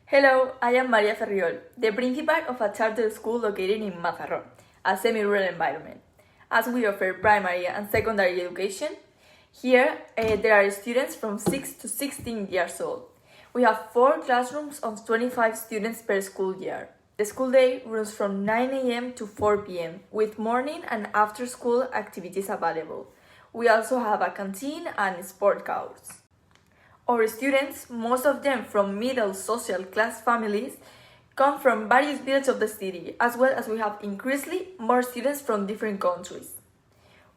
Hello, I am María Ferriol, the principal of a charter school located in Mazarrón, a semi-rural environment. As we offer primary and secondary education, here there are students from 6 to 16 years old. We have 4 classrooms of 25 students per school year. The school day runs from 9 a.m. to 4 p.m. with morning and after-school activities available. We also have a canteen and sport courts. Our students, most of them from middle social class families, come from various villages of the city, as well as we have increasingly more students from different countries.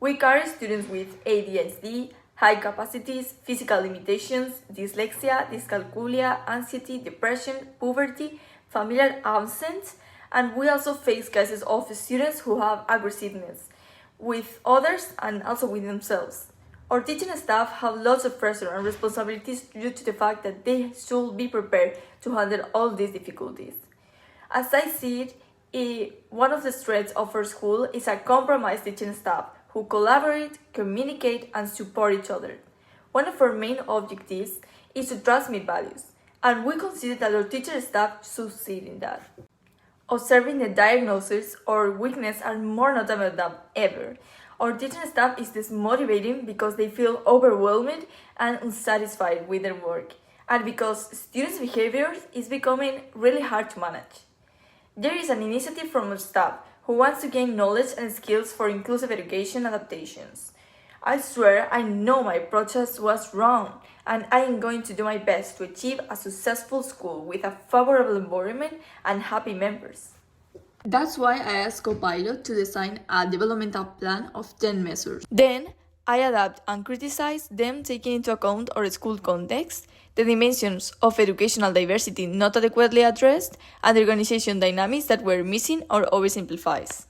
We carry students with ADHD, high capacities, physical limitations, dyslexia, dyscalculia, anxiety, depression, puberty, familial absence, and we also face cases of students who have aggressiveness with others and also with themselves. Our teaching staff have lots of pressure and responsibilities due to the fact that they should be prepared to handle all these difficulties. As I see it, one of the strengths of our school is a compromised teaching staff who collaborate, communicate, and support each other. One of our main objectives is to transmit values, and we consider that our teacher staff succeed in that. Observing the diagnosis or weakness are more notable than ever. Our teaching staff is dismotivating because they feel overwhelmed and unsatisfied with their work, and because students' behavior is becoming really hard to manage. There is an initiative from our staff who wants to gain knowledge and skills for inclusive education adaptations. I swear I know my process was wrong, and I am going to do my best to achieve a successful school with a favorable environment and happy members. That's why I asked Copilot to design a developmental plan of 10 measures. Then, I adapt and criticize them taking into account our school context, the dimensions of educational diversity not adequately addressed, and the organization dynamics that were missing or oversimplified.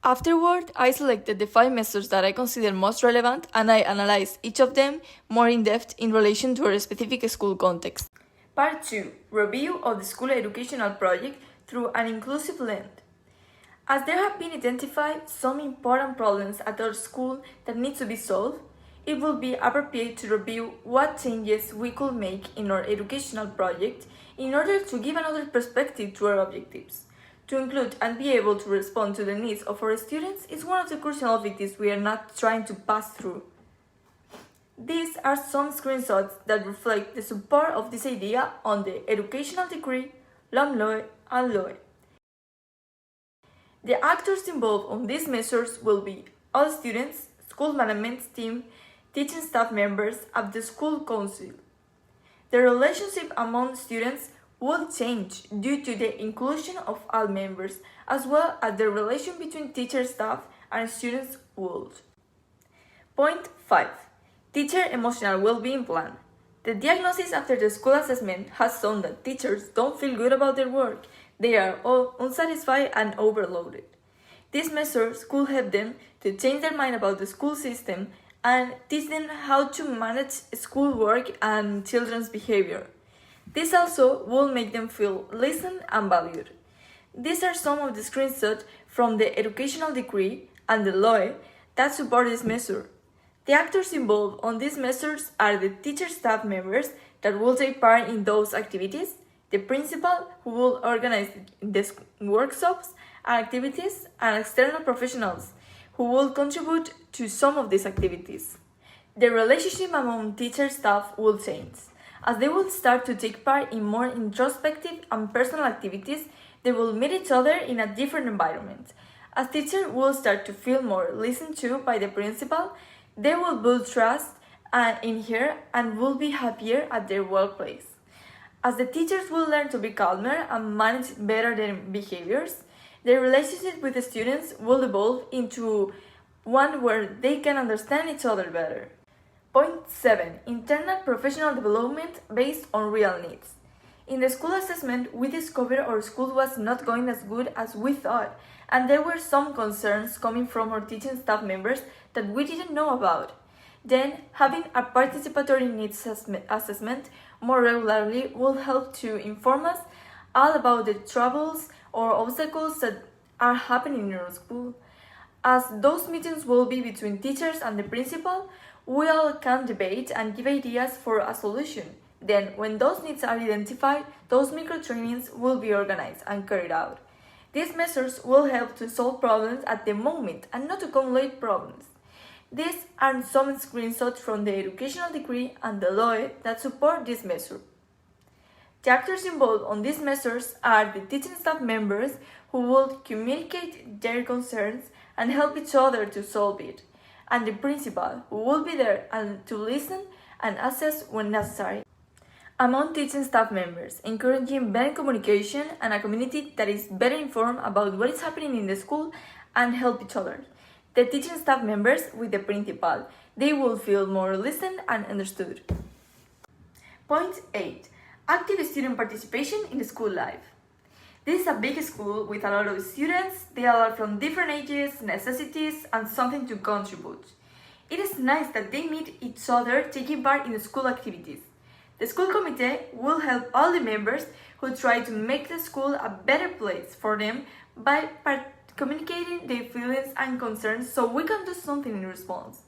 Afterward, I selected the 5 measures that I consider most relevant and I analyzed each of them more in depth in relation to our specific school context. Part 2. Review of the school educational project through an inclusive lens. As there have been identified some important problems at our school that need to be solved, it will be appropriate to review what changes we could make in our educational project in order to give another perspective to our objectives. To include and be able to respond to the needs of our students is one of the crucial objectives we are not trying to pass through. These are some screenshots that reflect the support of this idea on the educational degree, LOMLOE, and LOE. The actors involved on these measures will be all students, school management team, teaching staff members, and the school council. The relationship among students will change due to the inclusion of all members, as well as the relation between teacher staff and students will. Point 5. Teacher emotional well-being plan. The diagnosis after the school assessment has shown that teachers don't feel good about their work. They are all unsatisfied and overloaded. These measures could help them to change their mind about the school system and teach them how to manage schoolwork and children's behavior. This also will make them feel listened and valued. These are some of the screenshots from the educational degree and the law that support this measure. The actors involved on these measures are the teacher staff members that will take part in those activities, the principal who will organize the workshops and activities, and external professionals who will contribute to some of these activities. The relationship among teacher staff will change. As they will start to take part in more introspective and personal activities, they will meet each other in a different environment. As teachers will start to feel more listened to by the principal, they will build trust in her and will be happier at their workplace. As the teachers will learn to be calmer and manage better their behaviors, their relationship with the students will evolve into one where they can understand each other better. Point 7. Internal professional development based on real needs. In the school assessment, we discovered our school was not going as good as we thought, and there were some concerns coming from our teaching staff members that we didn't know about. Then, having a participatory needs assessment more regularly will help to inform us all about the troubles or obstacles that are happening in our school. As those meetings will be between teachers and the principal, we all can debate and give ideas for a solution, Then, when those needs are identified, those micro-trainings will be organized and carried out. These measures will help to solve problems at the moment and not accumulate problems. These are some screenshots from the educational degree and the law that support this measure. The actors involved on these measures are the teaching staff members who will communicate their concerns and help each other to solve it, and the principal who will be there and to listen and assess when necessary. Among teaching staff members, encouraging better communication and a community that is better informed about what is happening in the school and help each other. The teaching staff members with the principal, they will feel more listened and understood. Point 8. Active student participation in the school life. This is a big school with a lot of students. They are from different ages, necessities, and something to contribute. It is nice that they meet each other taking part in the school activities. The school committee will help all the members who try to make the school a better place for them by communicating their feelings and concerns so we can do something in response.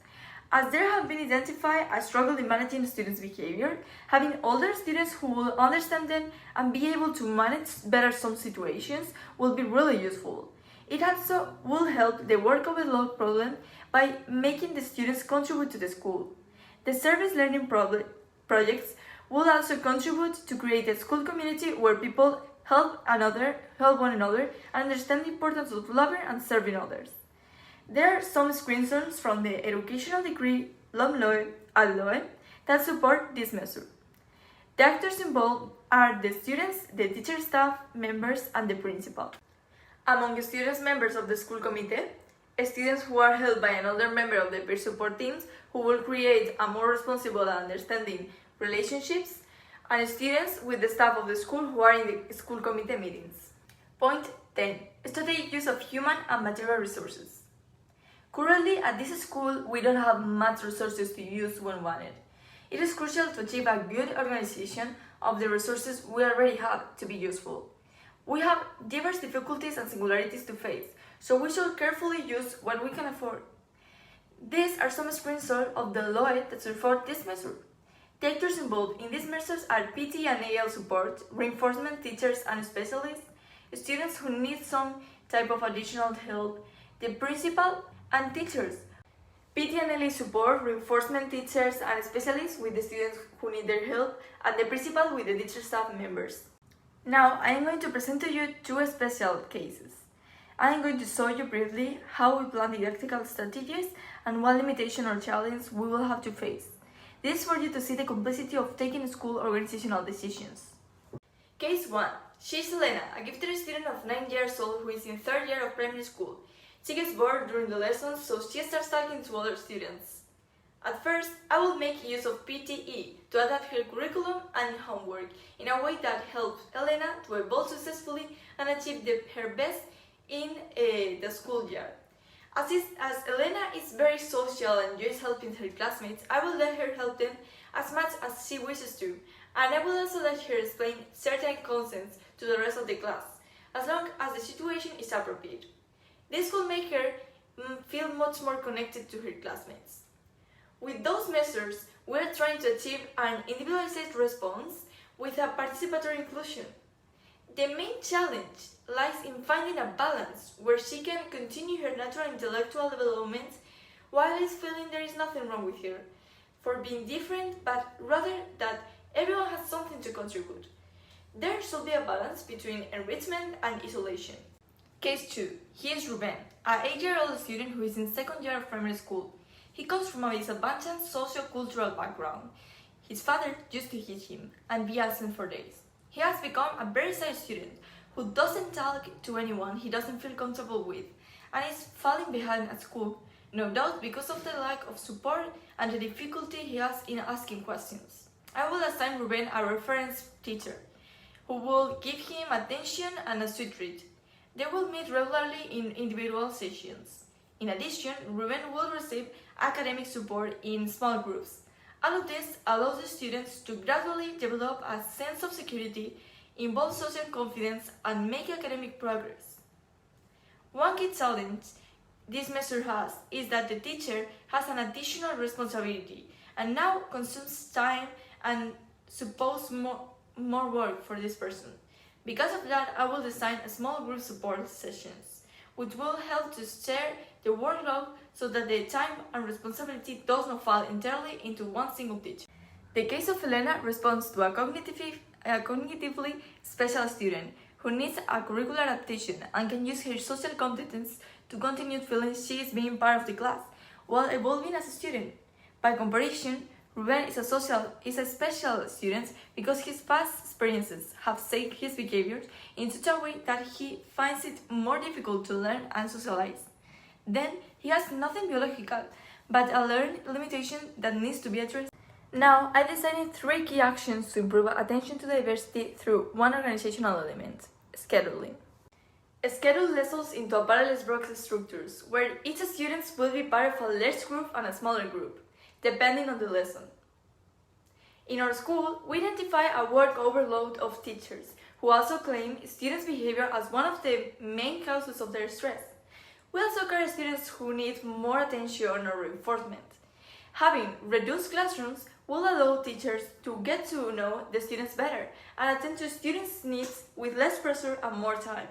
As there have been identified a struggle in managing students' behavior, having older students who will understand them and be able to manage better some situations will be really useful. It also will help the work overload problem by making the students contribute to the school. The service learning projects will also contribute to create a school community where people help one another, and understand the importance of loving and serving others. There are some screenshots from the educational degree LOE that support this measure. The actors involved are the students, the teacher staff members, and the principal. Among the students members of the school committee, students who are held by an older member of the peer support teams who will create a more responsible and understanding relationships, and students with the staff of the school who are in the school committee meetings. Point 10. Strategic use of human and material resources. Currently, at this school, we don't have much resources to use when wanted. It is crucial to achieve a good organization of the resources we already have to be useful. We have diverse difficulties and singularities to face, so we should carefully use what we can afford. These are some screenshots of the law that support this measure. The actors involved in these measures are PT and AL support, reinforcement teachers and specialists, students who need some type of additional help, the principal, and teachers. PT and AL support, reinforcement teachers and specialists with the students who need their help, and the principal with the teacher staff members. Now, I am going to present to you two special cases. I am going to show you briefly how we plan didactical strategies and what limitation or challenge we will have to face. This is for you to see the complexity of taking school organizational decisions. Case 1. She is Elena, a gifted student of 9 years old who is in 3rd year of primary school. She gets bored during the lessons, so she starts talking to other students. At first, I will make use of PTE to adapt her curriculum and homework in a way that helps Elena to evolve successfully and achieve her best in the school year. As Elena is very social and enjoys helping her classmates, I will let her help them as much as she wishes to, and I will also let her explain certain concepts to the rest of the class, as long as the situation is appropriate. This will make her feel much more connected to her classmates. With those measures, we are trying to achieve an individualized response with a participatory inclusion. The main challenge lies in finding a balance where she can continue her natural intellectual development while feeling there is nothing wrong with her for being different, but rather that everyone has something to contribute. There should be a balance between enrichment and isolation. Case 2. He is Ruben, an 8-year-old student who is in 2nd year of primary school. He comes from a disadvantaged socio-cultural background. His father used to hit him and be absent for days. He has become a very shy student who doesn't talk to anyone he doesn't feel comfortable with and is falling behind at school, no doubt because of the lack of support and the difficulty he has in asking questions. I will assign Ruben a reference teacher who will give him attention and a sweet treat. They will meet regularly in individual sessions. In addition, Ruben will receive academic support in small groups. All of this allows the students to gradually develop a sense of security, involve social confidence, and make academic progress. One key challenge this measure has is that the teacher has an additional responsibility and now consumes time and suppose more work for this person. Because of that, I will design a small group support sessions, which will help to share the workload so that the time and responsibility does not fall entirely into one single teacher. The case of Elena responds to a cognitively special student who needs a curricular adaptation and can use her social competence to continue feeling she is being part of the class while evolving as a student. By comparison, Ruben is a special student because his past experiences have shaped his behavior in such a way that he finds it more difficult to learn and socialize. Then, he has nothing biological, but a learning limitation that needs to be addressed. Now, I designed 3 key actions to improve attention to diversity through one organizational element: scheduling. Schedule lessons into a parallel block structures, where each student will be part of a large group and a smaller group, depending on the lesson. In our school, we identify a work overload of teachers, who also claim students' behavior as one of the main causes of their stress. We also carry students who need more attention or reinforcement. Having reduced classrooms will allow teachers to get to know the students better and attend to students' needs with less pressure and more time.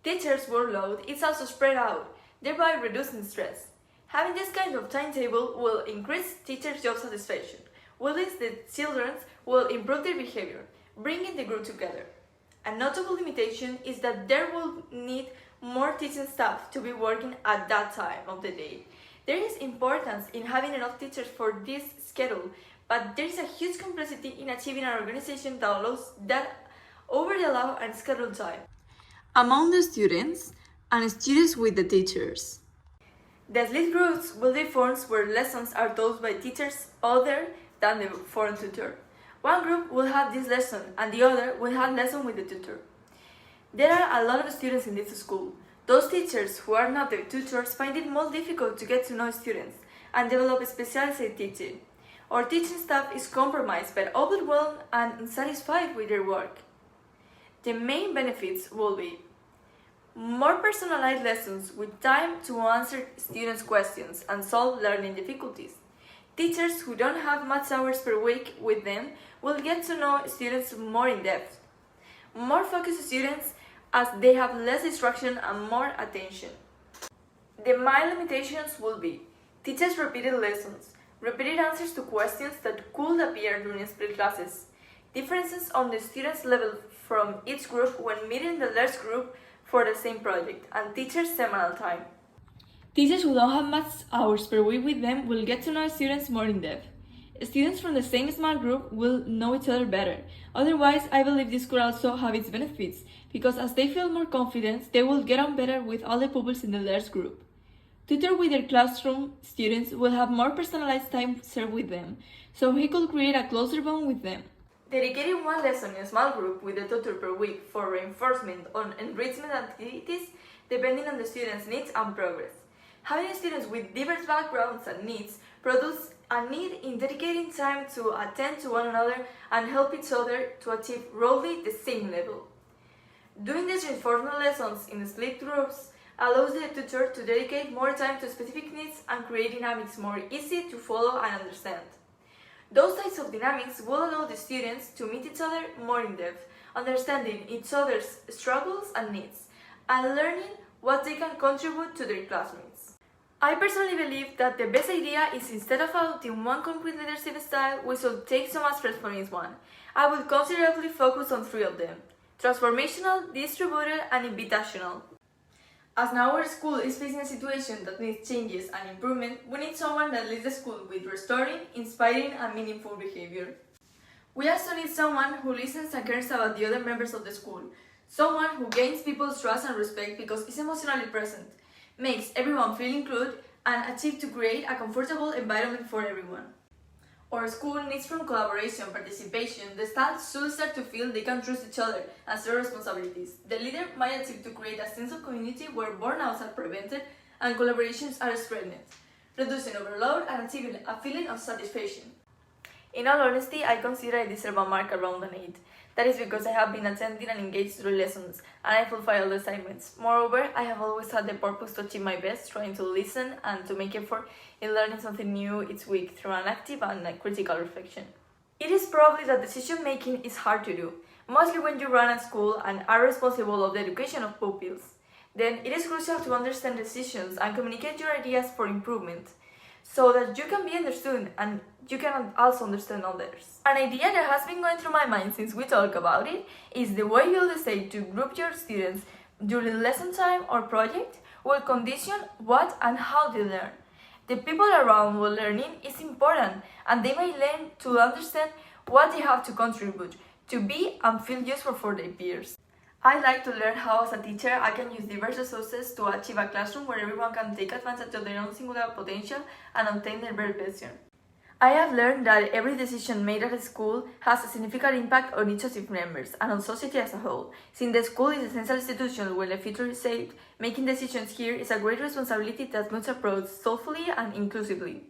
Teachers' workload is also spread out, thereby reducing stress. Having this kind of timetable will increase teachers' job satisfaction, whilst the children will improve their behavior, bringing the group together. A notable limitation is that there will need more teaching staff to be working at that time of the day. There is importance in having enough teachers for this schedule, but there is a huge complexity in achieving an organization that allows that over the allowed and scheduled time among the students and students with the teachers. The split groups will be formed where lessons are taught by teachers other than the foreign tutor. One group will have this lesson and the other will have lesson with the tutor. There are a lot of students in this school. Those teachers who are not the tutors find it more difficult to get to know students and develop specialized teaching. Our teaching staff is compromised but overwhelmed and unsatisfied with their work. The main benefits will be more personalized lessons with time to answer students' questions and solve learning difficulties. Teachers who don't have much hours per week with them will get to know students more in depth. More focused students as they have less distraction and more attention. The main limitations will be teachers' repeated lessons, repeated answers to questions that could appear during split classes, differences on the students' level from each group when meeting the large group for the same project, and teachers' seminal time. Teachers who don't have much hours per week with them will get to know students more in depth. Students from the same small group will know each other better. Otherwise, I believe this could also have its benefits, because as they feel more confident, they will get on better with all the pupils in the large group. Tutors with their classroom students will have more personalized time served with them, so he could create a closer bond with them. Dedicating one lesson in a small group with a tutor per week for reinforcement on enrichment activities depending on the students' needs and progress. Having students with diverse backgrounds and needs produce a need in dedicating time to attend to one another and help each other to achieve roughly the same level. Doing these reinforcement lessons in split groups allows the tutor to dedicate more time to specific needs and create dynamics more easy to follow and understand. Those types of dynamics will allow the students to meet each other more in depth, understanding each other's struggles and needs, and learning what they can contribute to their classmates. I personally believe that the best idea is, instead of adopting one concrete leadership style, we should take some aspects from each one. I will considerably focus on 3 of them: transformational, distributed, and invitational. As now our school is facing a situation that needs changes and improvement, we need someone that leads the school with restoring, inspiring, and meaningful behavior. We also need someone who listens and cares about the other members of the school, someone who gains people's trust and respect because it's emotionally present, makes everyone feel included, and achieves to create a comfortable environment for everyone. Our school needs from collaboration, participation. The staff should start to feel they can trust each other and share responsibilities. The leader might achieve to create a sense of community where burnouts are prevented and collaborations are strengthened, reducing overload and achieving a feeling of satisfaction. In all honesty, I consider I deserve a mark around an 8. That is because I have been attending and engaged through lessons, and I fulfill all the assignments. Moreover, I have always had the purpose to achieve my best, trying to listen and to make effort in learning something new each week through an active and critical reflection. It is probably that decision making is hard to do, mostly when you run a school and are responsible of the education of pupils. Then it is crucial to understand decisions and communicate your ideas for improvement, so that you can be understood and you can also understand others. An idea that has been going through my mind since we talked about it is the way you'll decide to group your students during lesson time or project will condition what and how they learn. The people around while learning is important, and they may learn to understand what they have to contribute, to be and feel useful for their peers. I like to learn how as a teacher I can use diverse resources to achieve a classroom where everyone can take advantage of their own singular potential and obtain their very best. I have learned that every decision made at a school has a significant impact on each of its members and on society as a whole. Since the school is an essential institution where the future is shaped, making decisions here is a great responsibility that must be approached thoughtfully and inclusively.